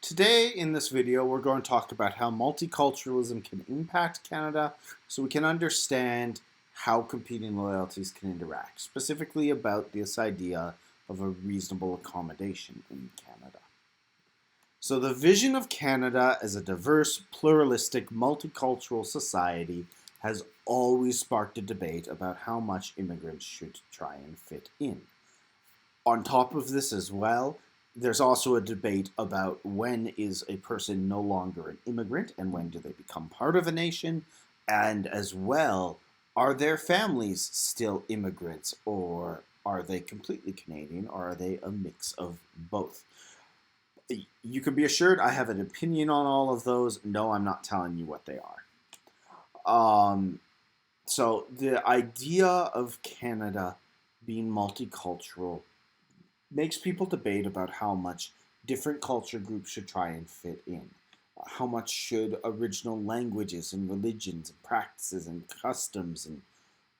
Today in this video we're going to talk about how multiculturalism can impact Canada so we can understand how competing loyalties can interact, specifically about this idea of a reasonable accommodation in Canada. So the vision of Canada as a diverse, pluralistic, multicultural society has always sparked a debate about how much immigrants should try and fit in. On top of this as well, there's also a debate about when is a person no longer an immigrant and when do they become part of a nation, and as well, are their families still immigrants or are they completely Canadian or are they a mix of both? You can be assured I have an opinion on all of those. No, I'm not telling you what they are. So the idea of Canada being multicultural makes people debate about how much different culture groups should try and fit in. How much should original languages and religions and practices and customs and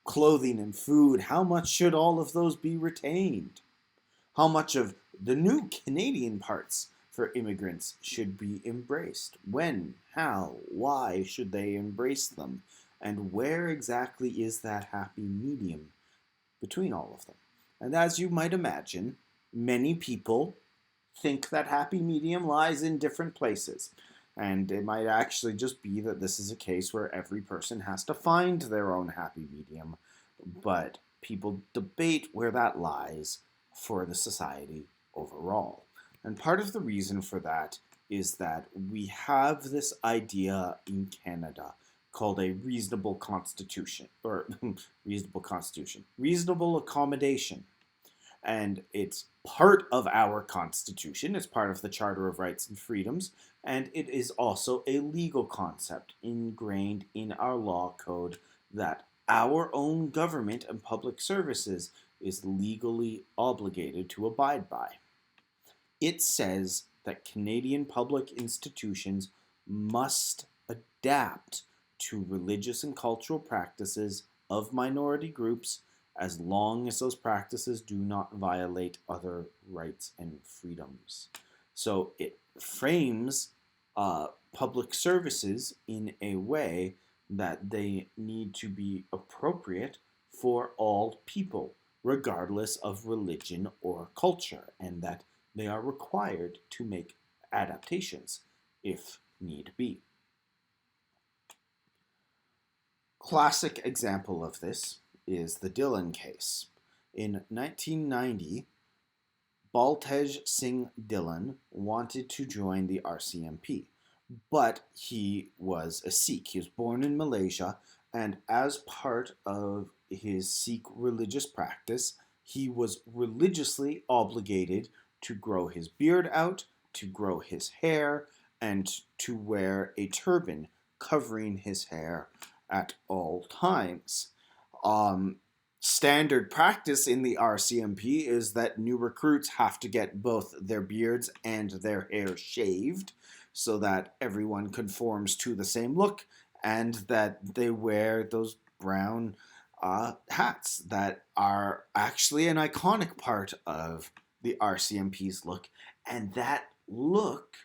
clothing and food, how much should all of those be retained? How much of the new Canadian parts for immigrants should be embraced? When, how, why should they embrace them? And where exactly is that happy medium between all of them? And as you might imagine, many people think that happy medium lies in different places. And it might actually just be that this is a case where every person has to find their own happy medium. But people debate where that lies for the society overall. And part of the reason for that is that we have this idea in Canada called a reasonable constitution, or reasonable accommodation. And it's part of our Constitution. It's part of the Charter of Rights and Freedoms, and it is also a legal concept ingrained in our law code that our own government and public services is legally obligated to abide by. It says that Canadian public institutions must adapt to religious and cultural practices of minority groups as long as those practices do not violate other rights and freedoms. So it frames public services in a way that they need to be appropriate for all people, regardless of religion or culture, and that they are required to make adaptations if need be. Classic example of this is the Dillon Case. In 1990, Baltej Singh Dillon wanted to join the RCMP, but he was a Sikh. He was born in Malaysia, and as part of his Sikh religious practice, he was religiously obligated to grow his beard out, to grow his hair, and to wear a turban covering his hair at all times. Standard practice in the RCMP is that new recruits have to get both their beards and their hair shaved so that everyone conforms to the same look and that they wear those brown hats that are actually an iconic part of the RCMP's look, and that look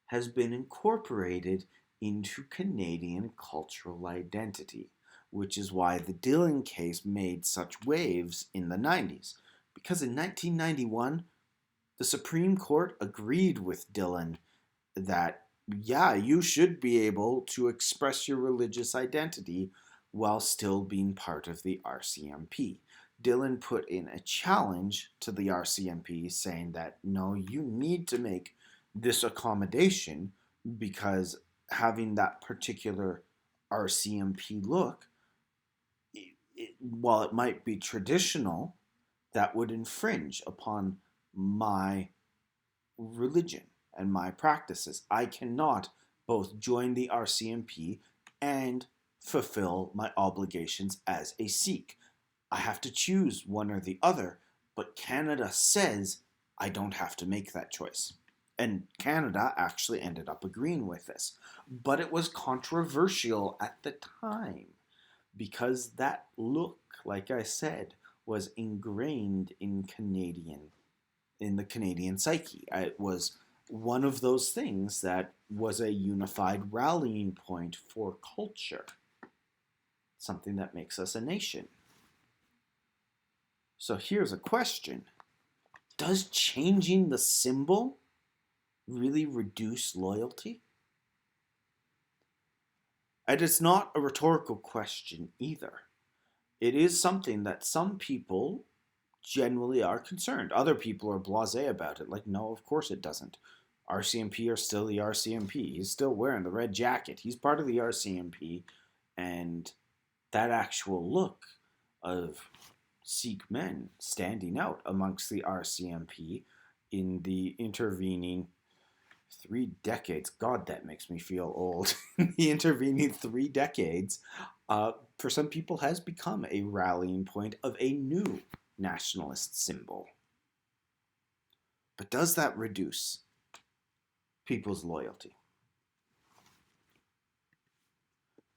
has been incorporated into Canadian cultural identity, which is why the Dillon case made such waves in the 90s. Because in 1991, the Supreme Court agreed with Dillon that, yeah, you should be able to express your religious identity while still being part of the RCMP. Dillon put in a challenge to the RCMP saying that, no, you need to make this accommodation because having that particular RCMP look, while it might be traditional, that would infringe upon my religion and my practices. I cannot both join the RCMP and fulfill my obligations as a Sikh. I have to choose one or the other, but Canada says I don't have to make that choice. And Canada actually ended up agreeing with this. But it was controversial at the time because that look, like I said, was ingrained in the Canadian psyche. It was one of those things that was a unified rallying point for culture, something that makes us a nation. So here's a question. Does changing the symbol really reduce loyalty? And it's not a rhetorical question either. It is something that some people generally are concerned. Other people are blasé about it. Like, no, of course it doesn't. RCMP are still the RCMP. He's still wearing the red jacket. He's part of the RCMP. And that actual look of Sikh men standing out amongst the RCMP in the intervening 3 decades. God, that makes me feel old. The intervening 3 decades, for some people, has become a rallying point of a new nationalist symbol. But does that reduce people's loyalty?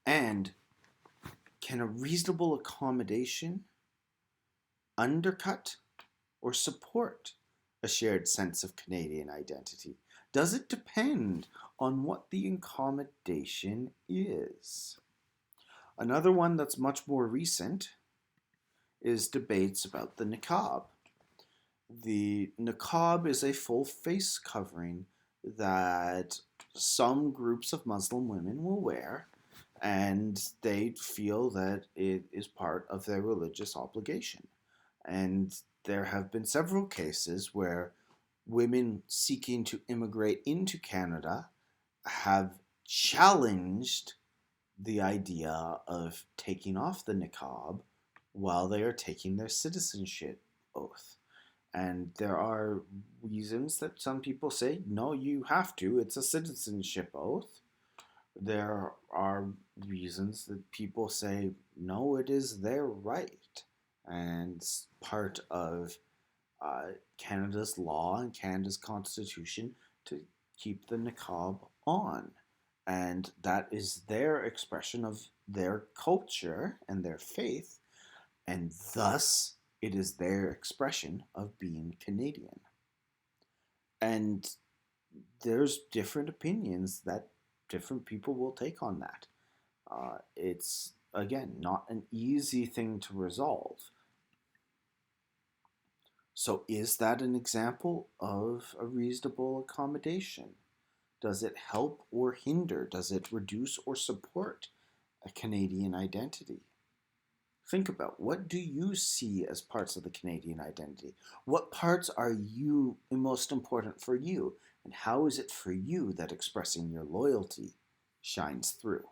And can a reasonable accommodation undercut or support a shared sense of Canadian identity? Does it depend on what the accommodation is? Another one that's much more recent is debates about the Niqab. The Niqab is a full face covering that some groups of Muslim women will wear, and they feel that it is part of their religious obligation. And there have been several cases where women seeking to immigrate into Canada have challenged the idea of taking off the niqab while they are taking their citizenship oath. And there are reasons that some people say, no, you have to. It's a citizenship oath. There are reasons that people say, no, it is their right. And it's part of Canada's law and Canada's constitution to keep the niqab on. And that is their expression of their culture and their faith. And thus, it is their expression of being Canadian. And there's different opinions that different people will take on that. It's, again, not an easy thing to resolve. So is that an example of a reasonable accommodation? Does it help or hinder? Does it reduce or support a Canadian identity? Think about, what do you see as parts of the Canadian identity? What parts are you most important for you? And how is it for you that expressing your loyalty shines through?